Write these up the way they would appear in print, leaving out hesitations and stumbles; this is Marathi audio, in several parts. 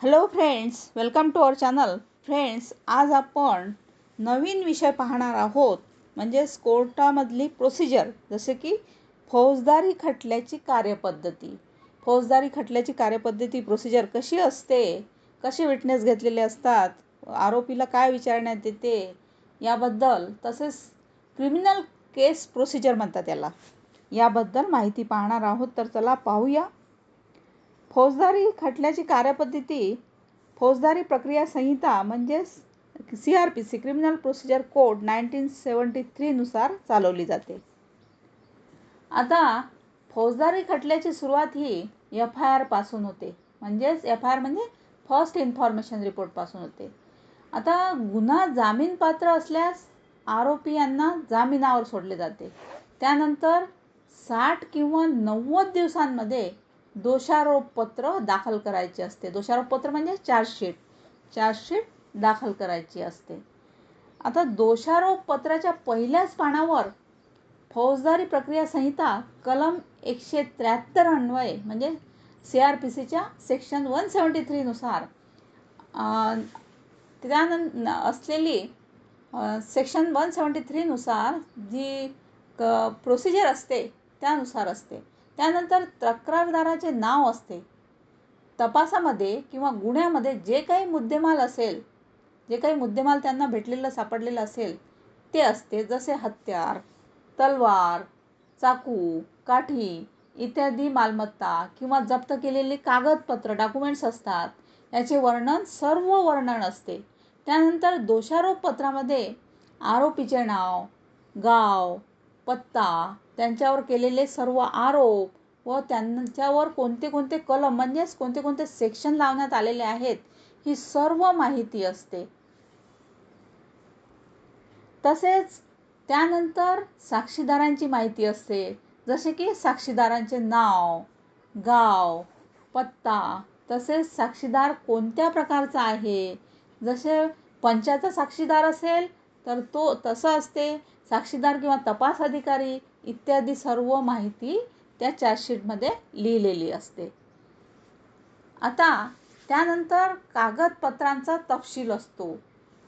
Hello friends, welcome to our channel. Friends, आज आपण नवीन विषय पाहणार आहोत, म्हणजेच कोर्टामधली प्रोसिजर, जसे की फौजदारी खटल्याची कार्यपद्धती. फौजदारी खटल्याची कार्यपद्धती प्रोसिजर कशी असते, कसे विटनेस घेतलेले असतात, आरोपीला काय विचारण्यात येते याबद्दल, तसेच क्रिमिनल केस प्रोसिजर म्हणतात याला, याबद्दल माहिती पाहणार आहोत. तर चला पाहूया. फौजदारी खटल्याची कार्यपद्धती फौजदारी प्रक्रिया संहिता म्हणजेच CRPC क्रिमिनल प्रोसिजर कोड 1973 नुसार चालवली जाते. आता फौजदारी खटल्याची सुरुवात ही FIR पासून होते, म्हणजेच FIR म्हणजे फर्स्ट इन्फॉर्मेशन रिपोर्ट पासून होते. आता गुन्हा जामीनपात्र असल्यास आरोपी यांना जामिनावर सोडले जाते. त्यानंतर 60 किंवा 90 दिवसांमध्ये दोषारोपपत्र दाखल करायचे असते. दोषारोपपत्र म्हणजे चार्जशीट दाखल करायची असते. आता दोषारोपपत्राच्या पहिल्याच पानावर फौजदारी प्रक्रिया संहिता कलम 173 अन्वये म्हणजे CRPCच्या सेक्शन 173 नुसार त्यानंतर असलेली सेक्शन 173 नुसार जी प्रोसिजर असते त्यानुसार असते. त्यानंतर तक्रारदाराचे नाव असते. तपासामध्ये किंवा गुन्ह्यामध्ये जे काही मुद्देमाल असेल, जे काही मुद्देमाल त्यांना भेटलेलं सापडलेलं असेल ते असते. जसे हत्यार, तलवार, चाकू, काठी इत्यादी मालमत्ता किंवा जप्त केलेली कागदपत्र डॉक्युमेंट्स असतात, याचे सर्व वर्णन असते. त्यानंतर दोषारोपपत्रामध्ये आरोपीचे नाव, गाव, पत्ता, त्यांच्यावर केलेले सर्व आरोप व त्यांच्यावर कोणते कोणते कलम म्हणजेच कोणते कोणते सेक्शन लावण्यात आलेले आहेत, ही सर्व माहिती असते. तसेच त्यानंतर साक्षीदारांची माहिती असते. जसे की साक्षीदारांचे नाव, गाव, पत्ता, तसेच साक्षीदार कोणत्या प्रकारचा आहे. जसे पंचाचा साक्षीदार असेल तर तो तसं असते. साक्षीदार किंवा तपास अधिकारी इत्यादी सर्व माहिती त्या चार्जशीटमध्ये लिहिलेली असते. आता त्यानंतर कागदपत्रांचा तपशील असतो.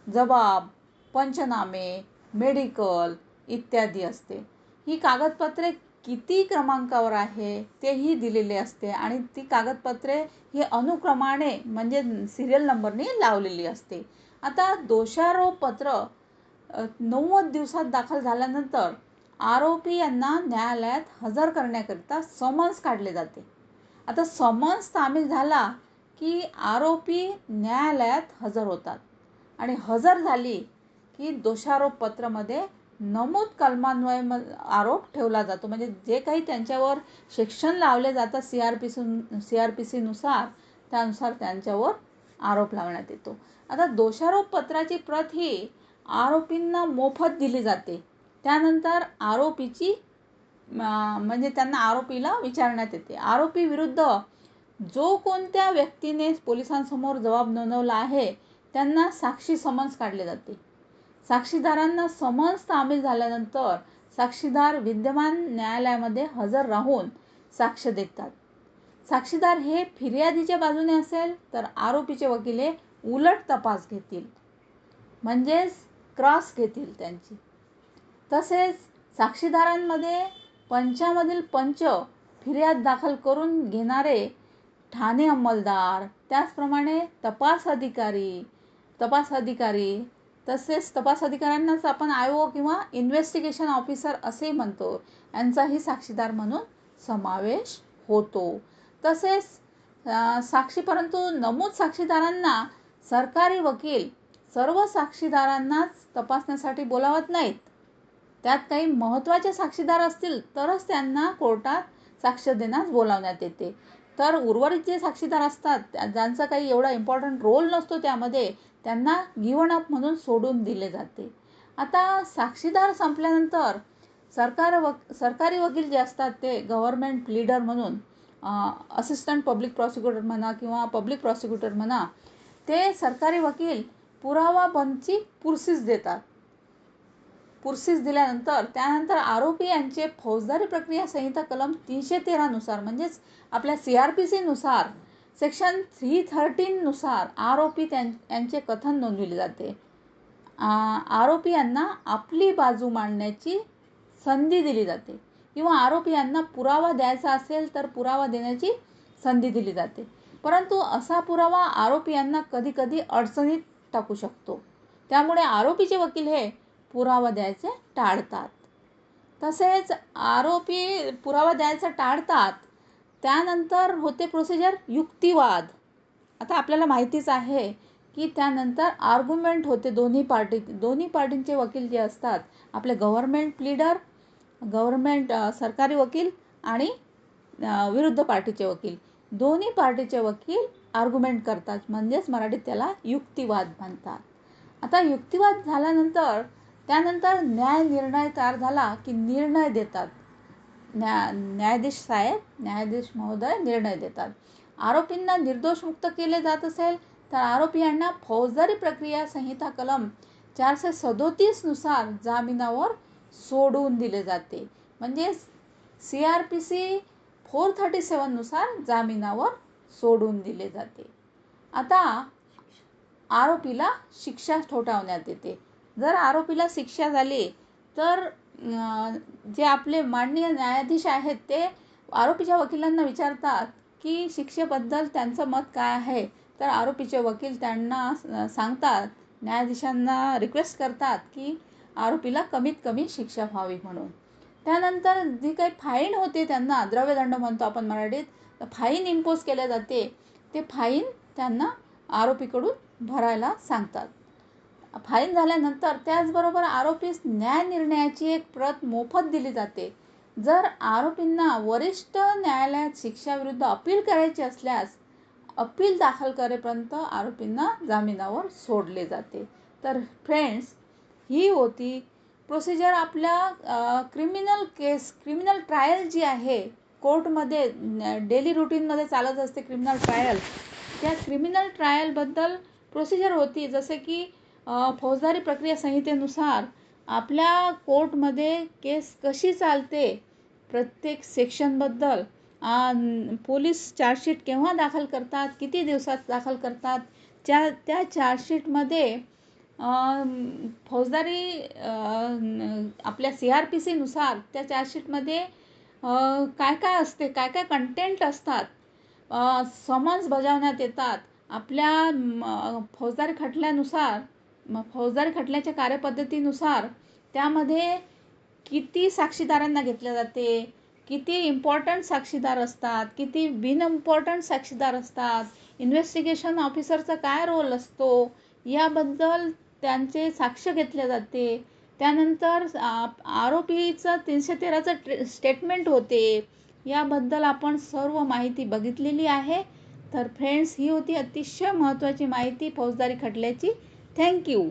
जबाब, पंचनामे, मेडिकल इत्यादी असते. ही कागदपत्रे किती क्रमांकावर आहे तेही दिलेले असते आणि ती कागदपत्रे ही अनुक्रमाने म्हणजे सिरियल नंबरने लावलेली असते. आता दोषारोपपत्र 90 दिवसात दाखल झाल्यानंतर आरोपी यांना न्यायालयात हजर करण्याकरिता समन्स काढले जाते. आता समन्स तामील झाला की आरोपी न्यायालयात हजर होतात आणि हजर झाली की दोषारोपपत्रामध्ये नमूद कलमान्वये आरोप ठेवला जातो. म्हणजे जे काही त्यांच्यावर सेक्शन लावले जातात CRPC नुसार, त्यानुसार त्यांच्यावर आरोप लावण्यात येतो. आता दोषारोपपत्राची प्रत ही आरोपींना मोफत दिली जाते. त्यानंतर आरोपीची म्हणजे त्यांना आरोपीला विचारण्यात येते. आरोपी विरुद्ध जो कोणत्या व्यक्तीने पोलिसांसमोर जबाब नोंदवला आहे त्यांना साक्षी समन्स काढले जाते. साक्षीदारांना समन्स तामील झाल्यानंतर साक्षीदार विद्यमान न्यायालयामध्ये हजर राहून साक्ष देतात. साक्षीदार हे फिर्यादीच्या बाजूने असेल तर आरोपीचे वकील हे उलट तपास घेतील, म्हणजेच क्रॉस घेतील त्यांची. तसेच साक्षीदारांमध्ये पंचामधील पंच, फिर्याद दाखल करून घेणारे ठाणे अंमलदार, त्याचप्रमाणे तपास अधिकारी, तसेच तपास अधिकाऱ्यांनाच आपण IO किंवा इन्व्हेस्टिगेशन ऑफिसर असे म्हणतो, यांचाही साक्षीदार म्हणून समावेश होतो. तसेच परंतु नमूद साक्षीदारांना सरकारी वकील सर्व साक्षीदारांनाच तपासण्यासाठी बोलावत नाहीत. त्यात काही महत्त्वाचे साक्षीदार असतील तरच त्यांना कोर्टात साक्ष देण्यास बोलावण्यात येते. तर उर्वरित जे साक्षीदार असतात ज्यांचा काही एवढा इम्पॉर्टंट रोल नसतो त्यामध्ये, त्यांना गिव्हन अप म्हणून सोडून दिले जाते. आता साक्षीदार संपल्यानंतर सरकारी वकील जे असतात ते गव्हर्नमेंट प्लीडर म्हणून, असिस्टंट पब्लिक प्रॉसिक्युटर म्हणा किंवा पब्लिक प्रॉसिक्युटर म्हणा, ते सरकारी वकील पुरावा बंदची पुर्सीस देतात. पुर्सीस दिल्यानंतर त्यानंतर आरोपी यांचे फौजदारी प्रक्रिया संहिता कलम 313 नुसार म्हणजेच आपल्या CRPC नुसार सेक्शन 313 नुसार आरोपी यांचे कथन नोंदविले जाते. आरोपी यांना आपली बाजू मांडण्याची संधी दिली जाते किंवा आरोपी यांना पुरावा द्यायचा असेल तर पुरावा देण्याची संधी दिली जाते. परंतु असा पुरावा आरोपी यांना कधी कधी अडचणीत टाकू शकतो. त्यामुळे आरोपीचे वकील हे पुरावा द्यायचे टाळतात. तसेच आरोपी पुरावा द्यायचा टाळतात. त्यानंतर होते प्रोसिजर युक्तिवाद. आता आपल्याला माहितीच आहे की त्यानंतर आर्ग्युमेंट होते. दोन्ही पार्टींचे वकील जे असतात, आपले गव्हर्नमेंट प्लीडर, गव्हर्नमेंट सरकारी वकील आणि विरुद्ध पार्टीचे वकील, दोन्ही पार्टीचे वकील आर्ग्युमेंट करतात. म्हणजेच मराठीत त्याला युक्तिवाद म्हणतात. आता युक्तिवाद झाल्यानंतर त्यानंतर निर्णय तयार झाला की निर्णय देतात. न्यायाधीश महोदय निर्णय देतात. आरोपींना निर्दोष मुक्त केले जात असेल तर आरोपी यांना फौजदारी प्रक्रिया संहिता कलम 437 नुसार जामिनावर सोडून दिले जाते. म्हणजे CRPC 437 नुसार जामिनावर सोडून दिले जाते. आता आरोपीला शिक्षा ठोठावण्यात येते. जर आरोपीला शिक्षा झाली तर जे आपले माननीय न्यायाधीश आहेत ते आरोपीच्या वकिलांना विचारतात की शिक्षेबद्दल त्यांचं मत काय आहे. तर आरोपीचे वकील त्यांना सांगतात, न्यायाधीशांना रिक्वेस्ट करतात की आरोपीला कमीत कमी शिक्षा व्हावी म्हणून. त्यानंतर जी काही फाईन होते, त्यांना द्रव्यदंड म्हणतो आपण मराठीत, तर फाईन इम्पोज केले जाते. ते फाईन त्यांना आरोपीकडून भरायला सांगतात. फाईन झाल्यानंतर त्याचबरोबर आरोपीस न्याय निर्णयाची एक प्रत मोफत दिली जाते. जर आरोपींना वरिष्ठ न्यायालयात शिक्षाविरुद्ध अपील करायची असल्यास अपील दाखल करेपर्यंत आरोपींना जामिनावर सोडले जाते. तर फ्रेंड्स, ही होती प्रोसिजर. आपल्या क्रिमिनल ट्रायल जी आहे कोर्टमध्ये डेली रुटीनमध्ये चालत असते क्रिमिनल ट्रायल. त्या क्रिमिनल ट्रायलबद्दल प्रोसिजर होती. जसे की फौजदारी प्रक्रिया संहितेनुसार आपल्या कोर्टमध्ये केस कशी चालते, प्रत्येक सेक्शनबद्दल, पोलीस चार्जशीट केव्हा दाखल करतात, किती दिवसात दाखल करतात, त्या चार्जशीटमध्ये फौजदारी आपल्या CRPC नुसार त्या चार्जशीटमध्ये काय काय असते, काय काय कंटेंट असतात, समन्स बजावण्यात येतात. आपल्या फौजदारी खटल्याच्या कार्यपद्धतीनुसार त्यामध्ये किती साक्षीदारांना घेतले जाते, किती इम्पॉर्टंट साक्षीदार असतात, किती बिन इम्पॉर्टंट साक्षीदार असतात, इन्व्हेस्टिगेशन ऑफिसरचा काय रोल असतो, याबद्दल त्यांचे साक्ष घेतले जाते. त्यानंतर आरोपीचं 313चं स्टेटमेंट होते. याबद्दल आपण सर्व माहिती बघितलेली आहे. तर फ्रेंड्स, ही होती अतिशय महत्त्वाची माहिती फौजदारी खटल्याची. थँक्यू.